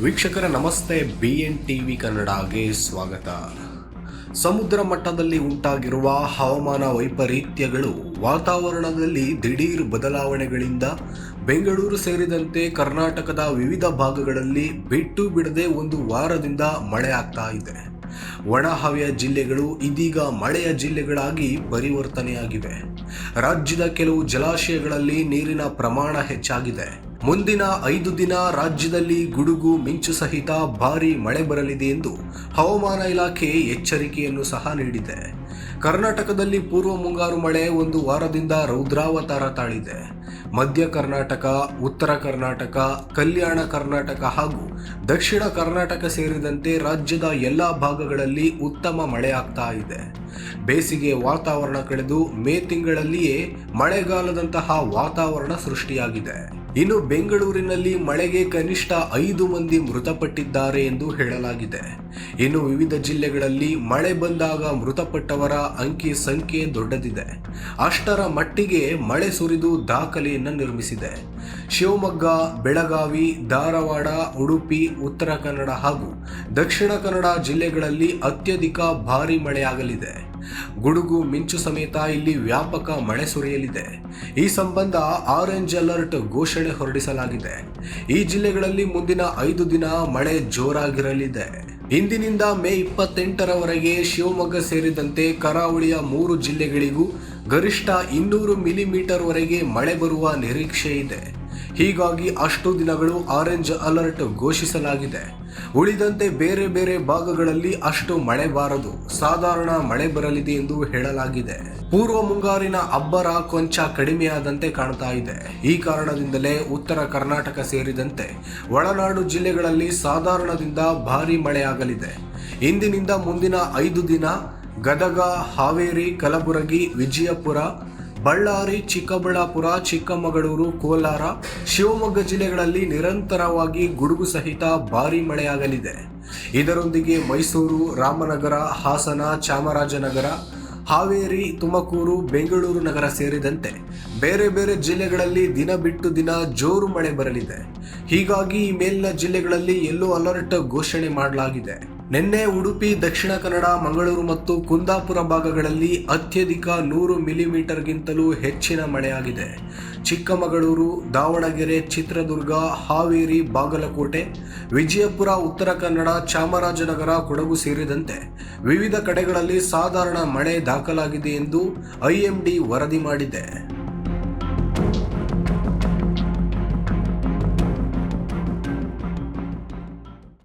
ವೀಕ್ಷಕರ ನಮಸ್ತೆ. BN TV ಕನ್ನಡಗೆ ಸ್ವಾಗತ. ಸಮುದ್ರ ಮಟ್ಟದಲ್ಲಿ ಉಂಟಾಗಿರುವ ಹವಾಮಾನ ವೈಪರೀತ್ಯಗಳು, ವಾತಾವರಣದಲ್ಲಿ ದಿಢೀರ್ ಬದಲಾವಣೆಗಳಿಂದ ಬೆಂಗಳೂರು ಸೇರಿದಂತೆ ಕರ್ನಾಟಕದ ವಿವಿಧ ಭಾಗಗಳಲ್ಲಿ ಬಿಟ್ಟು ಬಿಡದೆ ಒಂದು ವಾರದಿಂದ ಮಳೆ ಆಗ್ತಾ ಇದೆ. ಒಣ ಹವೆಯ ಜಿಲ್ಲೆಗಳು ಇದೀಗ ಮಳೆಯ ಜಿಲ್ಲೆಗಳಾಗಿ ಪರಿವರ್ತನೆಯಾಗಿವೆ. ರಾಜ್ಯದ ಕೆಲವು ಜಲಾಶಯಗಳಲ್ಲಿ ನೀರಿನ ಪ್ರಮಾಣ ಹೆಚ್ಚಾಗಿದೆ. ಮುಂದಿನ 5 ದಿನ ರಾಜ್ಯದಲ್ಲಿ ಗುಡುಗು ಮಿಂಚು ಸಹಿತ ಭಾರೀ ಮಳೆ ಬರಲಿದೆ ಎಂದು ಹವಾಮಾನ ಇಲಾಖೆ ಎಚ್ಚರಿಕೆಯನ್ನು ಸಹ ನೀಡಿದೆ. ಕರ್ನಾಟಕದಲ್ಲಿ ಪೂರ್ವ ಮುಂಗಾರು ಮಳೆ ಒಂದು ವಾರದಿಂದ ರೌದ್ರಾವತಾರ ತಾಳಿದೆ. ಮಧ್ಯ ಕರ್ನಾಟಕ, ಉತ್ತರ ಕರ್ನಾಟಕ, ಕಲ್ಯಾಣ ಕರ್ನಾಟಕ ಹಾಗೂ ದಕ್ಷಿಣ ಕರ್ನಾಟಕ ಸೇರಿದಂತೆ ರಾಜ್ಯದ ಎಲ್ಲ ಭಾಗಗಳಲ್ಲಿ ಉತ್ತಮ ಮಳೆ ಆಗ್ತಾ ಇದೆ. ಬೇಸಿಗೆ ವಾತಾವರಣ ಕಳೆದು ಮೇ ತಿಂಗಳಲ್ಲಿಯೇ ಮಳೆಗಾಲದಂತಹ ವಾತಾವರಣ ಸೃಷ್ಟಿಯಾಗಿದೆ. ಇನ್ನು ಬೆಂಗಳೂರಿನಲ್ಲಿ ಮಳೆಗೆ ಕನಿಷ್ಠ 5 ಮಂದಿ ಮೃತಪಟ್ಟಿದ್ದಾರೆ ಎಂದು ಹೇಳಲಾಗಿದೆ. ಇನ್ನು ವಿವಿಧ ಜಿಲ್ಲೆಗಳಲ್ಲಿ ಮಳೆ ಬಂದಾಗ ಮೃತಪಟ್ಟವರ ಸಂಖ್ಯೆ ದೊಡ್ಡದಿದೆ. ಅಷ್ಟರ ಮಟ್ಟಿಗೆ ಮಳೆ ಸುರಿದು ದಾಖಲೆಯನ್ನು ನಿರ್ಮಿಸಿದೆ. ಶಿವಮೊಗ್ಗ, ಬೆಳಗಾವಿ, ಧಾರವಾಡ, ಉಡುಪಿ, ಉತ್ತರ ಕನ್ನಡ ಹಾಗೂ ದಕ್ಷಿಣ ಕನ್ನಡ ಜಿಲ್ಲೆಗಳಲ್ಲಿ ಅತ್ಯಧಿಕ ಭಾರೀ ಮಳೆಯಾಗಲಿದೆ. ಗುಡುಗು ಮಿಂಚು ಸಮೇತ ಇಲ್ಲಿ ವ್ಯಾಪಕ ಮಳೆ ಸುರಿಯಲಿದೆ. ಈ ಸಂಬಂಧ ಆರೆಂಜ್ ಅಲರ್ಟ್ ಘೋಷಣೆ ಹೊರಡಿಸಲಾಗಿದೆ. ಈ ಜಿಲ್ಲೆಗಳಲ್ಲಿ ಮುಂದಿನ 5 ದಿನ ಮಳೆ ಜೋರಾಗಿರಲಿದೆ. ಇಂದಿನಿಂದ ಮೇ 28ರವರೆಗೆ ಶಿವಮೊಗ್ಗ ಸೇರಿದಂತೆ ಕರಾವಳಿಯ 3 ಜಿಲ್ಲೆಗಳಿಗೂ ಗರಿಷ್ಠ 200 ಮಿಲಿಮೀಟರ್ ವರೆಗೆ ಮಳೆ ಬರುವ ನಿರೀಕ್ಷೆ ಇದೆ. ಹೀಗಾಗಿ ಅಷ್ಟು ದಿನಗಳು ಆರೆಂಜ್ ಅಲರ್ಟ್ ಘೋಷಿಸಲಾಗಿದೆ. ಉಳಿದಂತೆ ಬೇರೆ ಬೇರೆ ಭಾಗಗಳಲ್ಲಿ ಅಷ್ಟು ಮಳೆ ಬಾರದು, ಸಾಧಾರಣ ಮಳೆ ಬರಲಿದೆ ಎಂದು ಹೇಳಲಾಗಿದೆ. ಪೂರ್ವ ಮುಂಗಾರಿನ ಅಬ್ಬರ ಕೊಂಚ ಕಡಿಮೆಯಾದಂತೆ ಕಾಣ್ತಾ ಇದೆ. ಈ ಕಾರಣದಿಂದಲೇ ಉತ್ತರ ಕರ್ನಾಟಕ ಸೇರಿದಂತೆ ಒಳನಾಡು ಜಿಲ್ಲೆಗಳಲ್ಲಿ ಸಾಧಾರಣದಿಂದ ಭಾರೀ ಮಳೆಯಾಗಲಿದೆ. ಇಂದಿನಿಂದ ಮುಂದಿನ 5 ದಿನ ಗದಗ, ಹಾವೇರಿ, ಕಲಬುರಗಿ, ವಿಜಯಪುರ, ಬಳ್ಳಾರಿ, ಚಿಕ್ಕಬಳ್ಳಾಪುರ, ಚಿಕ್ಕಮಗಳೂರು, ಕೋಲಾರ, ಶಿವಮೊಗ್ಗ ಜಿಲ್ಲೆಗಳಲ್ಲಿ ನಿರಂತರವಾಗಿ ಗುಡುಗು ಸಹಿತ ಭಾರೀ ಮಳೆಯಾಗಲಿದೆ. ಇದರೊಂದಿಗೆ ಮೈಸೂರು, ರಾಮನಗರ, ಹಾಸನ, ಚಾಮರಾಜನಗರ, ಹಾವೇರಿ, ತುಮಕೂರು, ಬೆಂಗಳೂರು ನಗರ ಸೇರಿದಂತೆ ಬೇರೆ ಬೇರೆ ಜಿಲ್ಲೆಗಳಲ್ಲಿ ದಿನ ಬಿಟ್ಟು ದಿನ ಜೋರು ಮಳೆ ಬರಲಿದೆ. ಹೀಗಾಗಿ ಈ ಮೇಲಿನ ಜಿಲ್ಲೆಗಳಲ್ಲಿ ಯೆಲ್ಲೋ ಅಲರ್ಟ್ ಘೋಷಣೆ ಮಾಡಲಾಗಿದೆ. ನಿನ್ನೆ ಉಡುಪಿ, ದಕ್ಷಿಣ ಕನ್ನಡ, ಮಂಗಳೂರು ಮತ್ತು ಕುಂದಾಪುರ ಭಾಗಗಳಲ್ಲಿ ಅತ್ಯಧಿಕ 100 ಮಿಲಿಮೀಟರ್ಗಿಂತಲೂ ಹೆಚ್ಚಿನ ಮಳೆಯಾಗಿದೆ. ಚಿಕ್ಕಮಗಳೂರು, ದಾವಣಗೆರೆ, ಚಿತ್ರದುರ್ಗ, ಹಾವೇರಿ, ಬಾಗಲಕೋಟೆ, ವಿಜಯಪುರ, ಉತ್ತರ ಕನ್ನಡ, ಚಾಮರಾಜನಗರ, ಕೊಡಗು ಸೇರಿದಂತೆ ವಿವಿಧ ಕಡೆಗಳಲ್ಲಿ ಸಾಧಾರಣ ಮಳೆ ದಾಖಲಾಗಿದೆ ಎಂದು IMD ವರದಿ ಮಾಡಿದೆ.